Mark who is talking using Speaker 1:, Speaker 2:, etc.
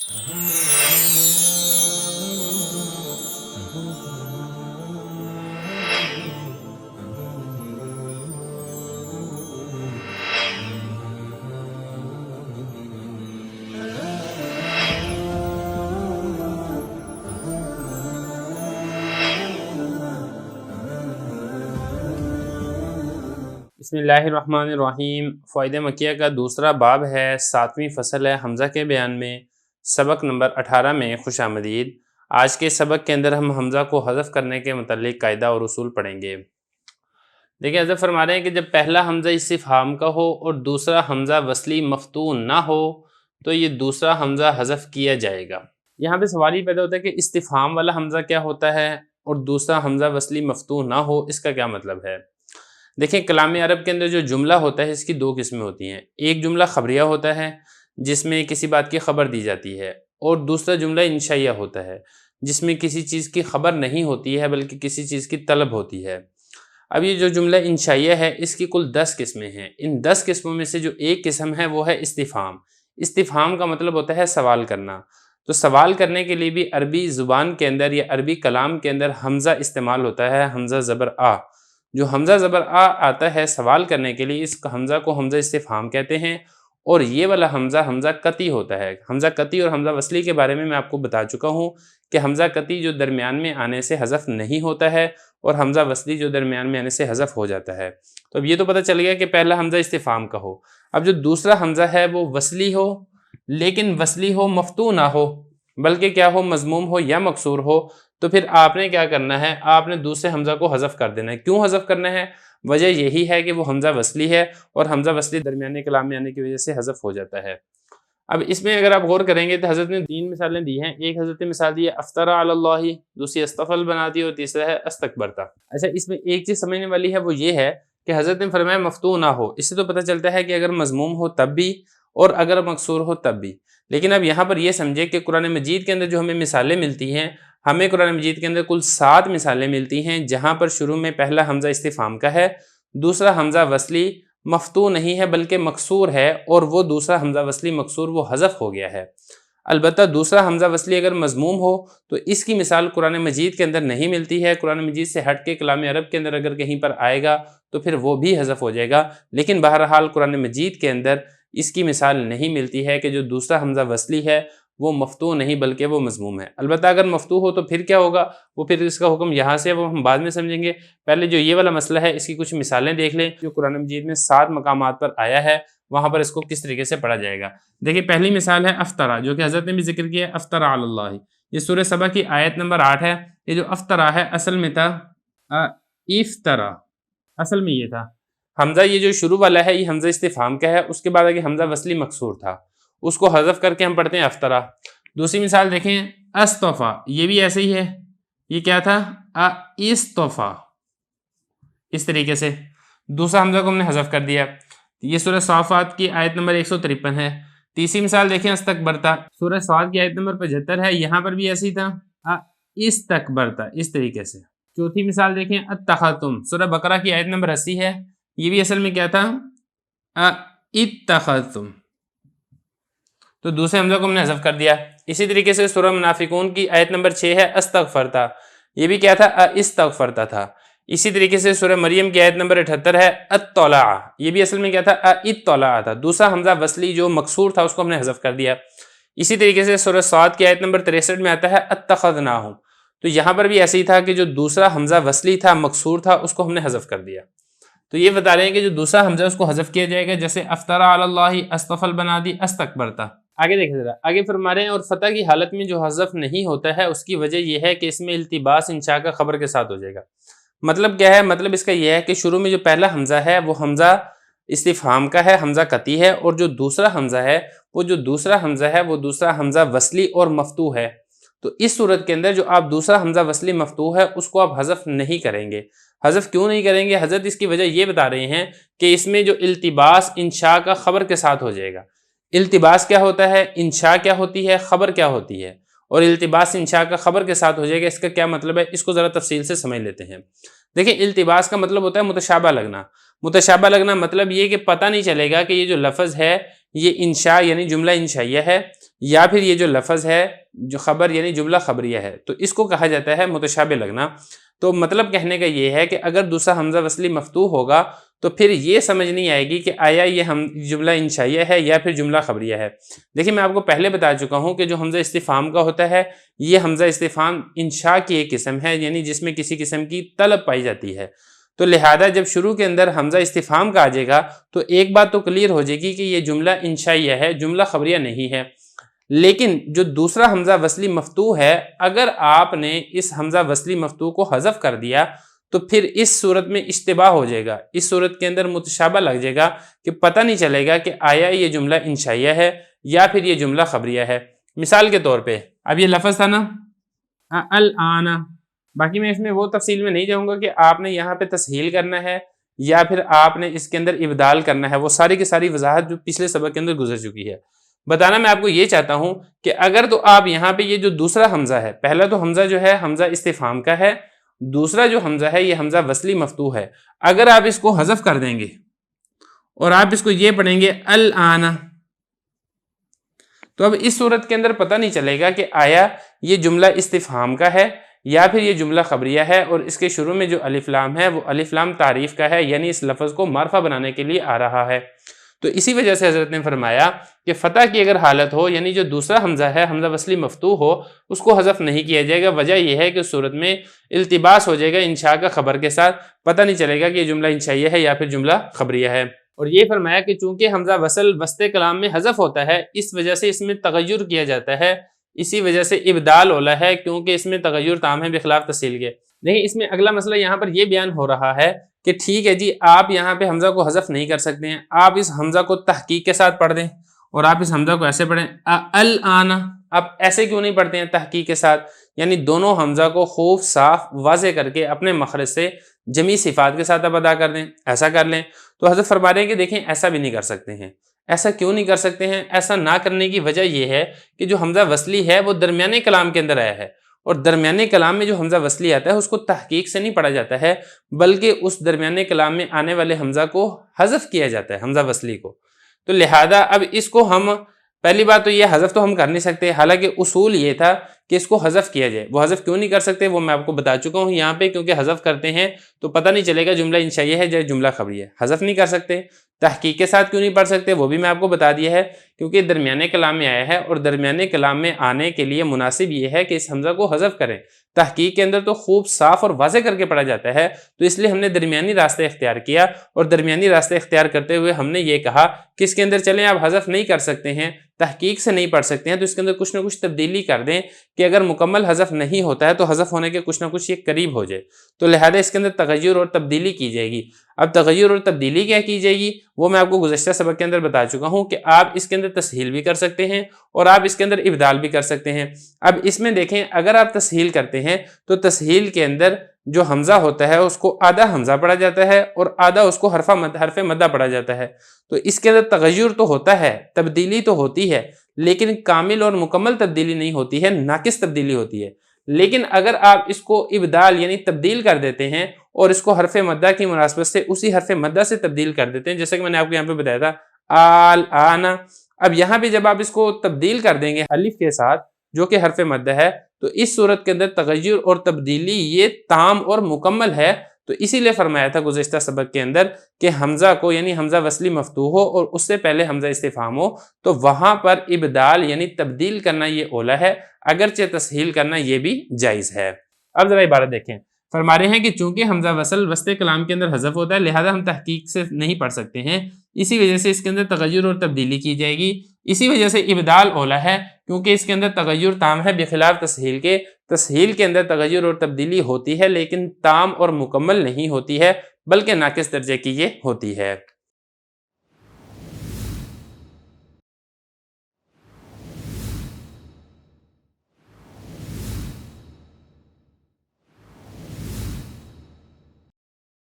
Speaker 1: बिस्मिल्लाहिर्रहमानिर्रहीम। फ़वाइद मक्किया का दूसरा बाब है, 7वीं फ़सल है हमज़ा के बयान में। सबक नंबर 18 में खुशामदीद। आज के सबक के अंदर हम हमज़ा को हज़फ करने के मुतालिक कायदा और उसूल पढ़ेंगे। देखिए, हज़रत फरमा रहे हैं कि जब पहला हमज़ा इस्तिफ़हाम का हो और दूसरा हमज़ा वस्ली मफ़तून ना हो तो ये दूसरा हमज़ा हज़फ किया जाएगा। यहाँ पे सवाल ही पैदा होता है कि इस्तिफ़हाम वाला हमज़ा क्या होता है और दूसरा हमज़ा वस्ली मफ़तून ना हो, इसका क्या मतलब है। देखिए, कलाम अरब के अंदर जो जुमला होता है इसकी दो किस्में होती हैं। एक जुमला खबरिया होता है जिसमें किसी बात की खबर दी जाती है, और दूसरा जुमला इंशाइया होता है जिसमें किसी चीज़ की खबर नहीं होती है बल्कि किसी चीज़ की तलब होती है। अब ये जो जुमला इंशाइया है इसकी कुल 10 किस्में हैं। इन 10 किस्मों में से जो एक किस्म है वो है इस्तिफ़हाम। इस्तिफ़हाम का मतलब होता है सवाल करना। तो सवाल करने के लिए भी अरबी ज़ुबान के अंदर या अरबी कलाम के अंदर हमज़ा इस्तेमाल होता है, हमज़ा ज़बर आ। जो हमज़ा ज़बर आ आता है सवाल करने के लिए, इस हमज़ा को हमज़ा इस्तिफ़हाम कहते हैं। और ये वाला हमज़ा हमज़ा कती होता है। हमज़ा कती और हमज़ा वस्ली के बारे में मैं आपको बता चुका हूँ कि हमज़ा कती जो दरमियान में आने से हज़फ नहीं होता है और हमज़ा वस्ली जो दरमियान में आने से हज़फ हो जाता है। तो अब ये तो पता चल गया कि पहला हमज़ा इस्तिफ़हाम का हो। अब जो दूसरा हमज़ा है वो वस्ली हो, लेकिन वस्ली हो मफ़तू ना हो, बल्कि क्या हो, मज़मूम हो या मकसूर हो। तो फिर आपने क्या करना है, आपने दूसरे हमज़ा को हज़फ कर देना है। क्यों हज़फ करना है? वजह यही है कि वो हमज़ा वस्ली है और हमज़ा वस्ली दरमियाने कलाम में आने की वजह से हज़फ हो जाता है। अब इसमें अगर आप गौर करेंगे तो हज़रत ने 3 मिसालें दी हैं। एक हज़रत ने मिसाल दी है अफ़तरा अलल्लाहि, दूसरी अस्तफ़ल बना दी और तीसरा है अस्तकबरता। अच्छा, इसमें एक चीज़ समझने वाली है वो ये है कि हज़रत ने फरमाया मफ़तू ना हो। इससे तो पता चलता है कि अगर मज़मूम हो तब भी और अगर मकसूर हो तब भी। लेकिन अब यहाँ पर यह समझे कि कुरान मजीद के अंदर जो हमें मिसालें मिलती हैं, हमें कुरान मजीद के अंदर कुल 7 मिसालें मिलती हैं जहाँ पर शुरू में पहला हमज़ा इस्तिफ़हाम का है, दूसरा हमज़ा वस्ली मफ़तू नहीं है बल्कि मकसूर है, और वो दूसरा हमज़ा वस्ली मकसूर वो हज़फ हो गया है। अलबत्ता दूसरा हमज़ा वस्ली अगर मज़मूम हो तो इसकी मिसाल कुरान मजीद के अंदर नहीं मिलती है। कुरान मजीद से हट के कलाम अरब के अंदर अगर कहीं पर आएगा तो फिर वो भी हज़फ हो जाएगा। लेकिन बहरहाल कुरान मजीद के अंदर इसकी मिसाल नहीं मिलती है कि जो दूसरा हमज़ा वस्ली है वो मफ़तू नहीं बल्कि वो मज़मूम है। अलबत्ता अगर मफ़तू हो तो फिर क्या होगा, वो फिर इसका हुक्म यहाँ से वो हम बाद में समझेंगे। पहले जो ये वाला मसला है इसकी कुछ मिसालें देख लें जो कुरान मजीद में 7 मकामात पर आया है, वहाँ पर इसको किस तरीके से पढ़ा जाएगा। देखिए, पहली मिसाल है अफ़तरा, जो कि हज़रत ने भी जिक्र किया है, अफ़तरा अलल्लाहि। ये सूरह सबा की आयत नंबर 8 है। ये जो अफ़तरा है असल में था इफ़तरा, असल में ये था हमज़ा, ये जो शुरू वाला है ये हमज़ा इस्तिफ़हाम का है, उसके बाद आगे हमज़ा वस्ली मकसूर था, उसको हज़फ करके हम पढ़ते हैं अफ़तरा। दूसरी मिसाल देखें अस्तफ़ा, ये भी ऐसे ही है। ये क्या था, इस्तफ़ा, इस तरीके से दूसरा हमज़ा को हमने हज़फ कर दिया। ये सूरह साफ़ात की आयत नंबर 153 है। तीसरी मिसाल देखें अस्तकबरता, सूरह साद की आयत नंबर 75 है। यहाँ पर भी ऐसे ही था इस्तकबरता, इस तरीके से। चौथी मिसाल देखें अत्तखज़्तुम, सूरह बकरा की आयत नंबर 80 है। ये भी असल में क्या था, इत्तखज़्तुम, तो दूसरे हमज़ा को हमने हज़फ कर दिया। इसी तरीके से सूरह मुनाफिकून की आयत नंबर 6 है अस्तग़फ़रता, ये भी क्या था, इस्तग़फ़रता था। इसी तरीके से सूरह मरियम की आयत नंबर 78 है अत्तौला, ये भी असल में क्या था, इत्तौला था। दूसरा हमज़ा वस्ली जो मकसूर था उसको हमने हज़फ कर दिया। इसी तरीके से सूरह साद की आयत नंबर 63 में आता है अत्तख़ज़नाहुम, तो यहाँ पर भी ऐसे ही था कि जो दूसरा हमज़ा वस्ली था मकसूर था उसको हमने हज़फ कर दिया। तो ये बता रहे हैं कि जो दूसरा हमज़ा उसको हज़फ किया जाएगा, जैसे अफ़तरा अलल्लाहि, अस्तफ़ल बना दी, अस्तकबरता। आगे देखें जरा, आगे फरमा रहे हैं और फतह की हालत में जो हज़फ नहीं होता है उसकी वजह यह है कि इसमें इल्तिबास इंशा का खबर के साथ हो जाएगा। मतलब क्या है, मतलब इसका यह है कि शुरू में जो पहला हमज़ा है वो हमज़ा इस्तिफ़हाम का है, हमज़ा कती है, और जो दूसरा हमज़ा है वो दूसरा हमज़ा वस्ली और मफ़तू है। तो इस सूरत के अंदर जो आप दूसरा हमज़ा वस्ली मफ़तू है उसको आप हज़फ नहीं करेंगे। हज़फ क्यों नहीं करेंगे, हज़रत इसकी वजह ये बता रहे हैं कि इसमें जो इल्तिबास इंशा का खबर के साथ हो जाएगा। इल्तिबास क्या होता है, इंशा क्या होती है, खबर क्या होती है, और इल्तिबास इंशा का खबर के साथ हो जाएगा। इसका क्या मतलब है, इसको ज़रा तफसील से समझ लेते हैं। देखिए, इल्तिबास का मतलब होता है मुतशाबा लगना। मुतशाबा लगना मतलब ये कि पता नहीं चलेगा कि ये जो लफ्ज़ है ये इंशा यानी जुमला इंशाइया है یا پھر یہ جو لفظ ہے جو خبر یعنی جملہ خبریہ ہے تو اس کو کہا جاتا ہے متشابہ لگنا۔ تو مطلب کہنے کا یہ ہے کہ اگر دوسرا حمزہ وصلی مفتوح ہوگا تو پھر یہ سمجھ نہیں آئے گی کہ آیا یہ جملہ انشائیہ ہے یا پھر جملہ خبریہ ہے۔ دیکھیں میں آپ کو پہلے بتا چکا ہوں کہ جو حمزہ استفہام کا ہوتا ہے یہ حمزہ استفہام انشاء کی ایک قسم ہے، یعنی جس میں کسی قسم کی طلب پائی جاتی ہے۔ تو لہذا جب شروع کے اندر حمزہ استفہام کا آ جائے گا تو ایک بات تو کلیئر ہو جائے گی کہ یہ جملہ انشائیہ ہے، جملہ خبریہ نہیں ہے۔ لیکن جو دوسرا حمزہ وصلی مفتوح ہے اگر آپ نے اس حمزہ وصلی مفتوح کو حذف کر دیا تو پھر اس صورت میں اشتباہ ہو جائے گا، اس صورت کے اندر متشابہ لگ جائے گا کہ پتہ نہیں چلے گا کہ آیا یہ جملہ انشائیہ ہے یا پھر یہ جملہ خبریہ ہے۔ مثال کے طور پہ اب یہ لفظ تھا نا الآن، باقی میں اس میں وہ تفصیل میں نہیں جاؤں گا کہ آپ نے یہاں پہ تسہیل کرنا ہے یا پھر آپ نے اس کے اندر ابدال کرنا ہے، وہ ساری کی ساری وضاحت جو پچھلے سبق کے اندر گزر چکی ہے۔ بتانا میں آپ کو یہ چاہتا ہوں کہ اگر تو آپ یہاں پہ یہ جو دوسرا حمزہ ہے، پہلا تو حمزہ جو ہے حمزہ استفہام کا ہے، دوسرا جو حمزہ ہے یہ حمزہ وصلی مفتوح ہے، اگر آپ اس کو حذف کر دیں گے اور آپ اس کو یہ پڑھیں گے الآن، تو اب اس صورت کے اندر پتہ نہیں چلے گا کہ آیا یہ جملہ استفہام کا ہے یا پھر یہ جملہ خبریہ ہے، اور اس کے شروع میں جو الف لام ہے وہ الف لام تعریف کا ہے، یعنی اس لفظ کو معرفہ بنانے کے لیے آ رہا ہے۔ تو اسی وجہ سے حضرت نے فرمایا کہ فتح کی اگر حالت ہو یعنی جو دوسرا حمزہ ہے حمزہ وصلی مفتوح ہو اس کو حذف نہیں کیا جائے گا، وجہ یہ ہے کہ اس صورت میں التباس ہو جائے گا انشاء کا خبر کے ساتھ، پتہ نہیں چلے گا کہ یہ جملہ انشائیہ ہے یا پھر جملہ خبریہ ہے۔ اور یہ فرمایا کہ چونکہ حمزہ وصل وسط کلام میں حذف ہوتا ہے اس وجہ سے اس میں تغیر کیا جاتا ہے، اسی وجہ سے ابدال اولا ہے کیونکہ اس میں تغیر تام ہے بخلاف تسہیل کے۔ نہیں، اس میں اگلا مسئلہ یہاں پر یہ بیان ہو رہا ہے کہ ٹھیک ہے جی آپ یہاں پہ حمزہ کو حذف نہیں کر سکتے ہیں، آپ اس حمزہ کو تحقیق کے ساتھ پڑھ دیں اور آپ اس حمزہ کو ایسے پڑھیں الآن، آپ ایسے کیوں نہیں پڑھتے ہیں تحقیق کے ساتھ؟ یعنی دونوں حمزہ کو خوب صاف واضح کر کے اپنے مخرج سے جمی صفات کے ساتھ اب ادا کر دیں، ایسا کر لیں۔ تو حضرت فرما رہے ہیں کہ دیکھیں ایسا بھی نہیں کر سکتے ہیں۔ ایسا کیوں نہیں کر سکتے ہیں؟ ایسا نہ کرنے کی وجہ یہ ہے کہ جو حمزہ وصلی ہے وہ درمیانے کلام کے اندر آیا ہے، اور درمیانے کلام میں جو حمزہ وصلی آتا ہے اس کو تحقیق سے نہیں پڑھا جاتا ہے بلکہ اس درمیانے کلام میں آنے والے حمزہ کو حذف کیا جاتا ہے، حمزہ وصلی کو۔ تو لہذا اب اس کو ہم پہلی بات تو یہ حذف تو ہم کر نہیں سکتے، حالانکہ اصول یہ تھا کہ اس کو حذف کیا جائے۔ وہ حذف کیوں نہیں کر سکتے وہ میں آپ کو بتا چکا ہوں یہاں پہ، کیونکہ حذف کرتے ہیں تو پتہ نہیں چلے گا جملہ انشائیہ ہے یا جملہ خبریہ ہے، حذف نہیں کر سکتے۔ تحقیق کے ساتھ کیوں نہیں پڑھ سکتے وہ بھی میں آپ کو بتا دیا ہے، کیونکہ درمیانے کلام میں آیا ہے اور درمیانے کلام میں آنے کے لیے مناسب یہ ہے کہ اس حمزہ کو حذف کریں۔ تحقیق کے اندر تو خوب صاف اور واضح کر کے پڑھا جاتا ہے، تو اس لیے ہم نے درمیانی راستہ اختیار کیا، اور درمیانی راستہ اختیار کرتے ہوئے ہم نے یہ کہا کہ اس کے اندر چلیں آپ حذف نہیں کر سکتے ہیں، تحقیق سے نہیں پڑھ سکتے ہیں، تو اس کے اندر کچھ نہ کچھ تبدیلی کر دیں کہ اگر مکمل حذف نہیں ہوتا ہے تو حذف ہونے کے کچھ نہ کچھ یہ قریب ہو جائے، تو لہذا اس کے اندر تغیر اور تبدیلی کی جائے گی۔ اب تغیر اور تبدیلی کیا کی جائے گی وہ میں آپ کو گزشتہ سبق کے اندر بتا چکا ہوں کہ آپ اس کے اندر تسہیل بھی کر سکتے ہیں اور آپ اس کے اندر ابدال بھی کر سکتے ہیں۔ اب اس میں دیکھیں اگر آپ تسہیل کرتے ہیں تو تسہیل کے اندر جو حمزہ ہوتا ہے اس کو آدھا حمزہ پڑھا جاتا ہے اور آدھا اس کو حرف مدہ پڑھا جاتا ہے، تو اس کے اندر تغیر تو ہوتا ہے، تبدیلی تو ہوتی ہے، لیکن کامل اور مکمل تبدیلی نہیں ہوتی ہے، ناقص تبدیلی ہوتی ہے۔ لیکن اگر آپ اس کو ابدال یعنی تبدیل کر دیتے ہیں اور اس کو حرف مدہ کی مناسبت سے اسی حرف مدہ سے تبدیل کر دیتے ہیں، جیسے کہ میں نے آپ کو یہاں پہ بتایا تھا الآن، اب یہاں پہ جب آپ اس کو تبدیل کر دیں گے الف کے ساتھ جو کہ حرف مدہ ہے، تو اس صورت کے اندر تغیر اور تبدیلی یہ تام اور مکمل ہے۔ تو اسی لیے فرمایا تھا گزشتہ سبق کے اندر کہ حمزہ کو یعنی حمزہ وصلی مفتوح ہو اور اس سے پہلے حمزہ استفہام ہو تو وہاں پر ابدال یعنی تبدیل کرنا یہ اولا ہے، اگرچہ تسہیل کرنا یہ بھی جائز ہے۔ اب ذرا عبارت دیکھیں، فرما رہے ہیں کہ چونکہ حمزہ وصل وسط کلام کے اندر حذف ہوتا ہے لہذا ہم تحقیق سے نہیں پڑھ سکتے ہیں، اسی وجہ سے اس کے اندر تغیر اور تبدیلی کی جائے گی، اسی وجہ سے ابدال اولا ہے کیونکہ اس کے اندر تغیر تام ہے بخلاف تسہیل کے۔ تسہیل کے اندر تغیر اور تبدیلی ہوتی ہے لیکن تام اور مکمل نہیں ہوتی ہے بلکہ ناقص درجے کی یہ ہوتی ہے۔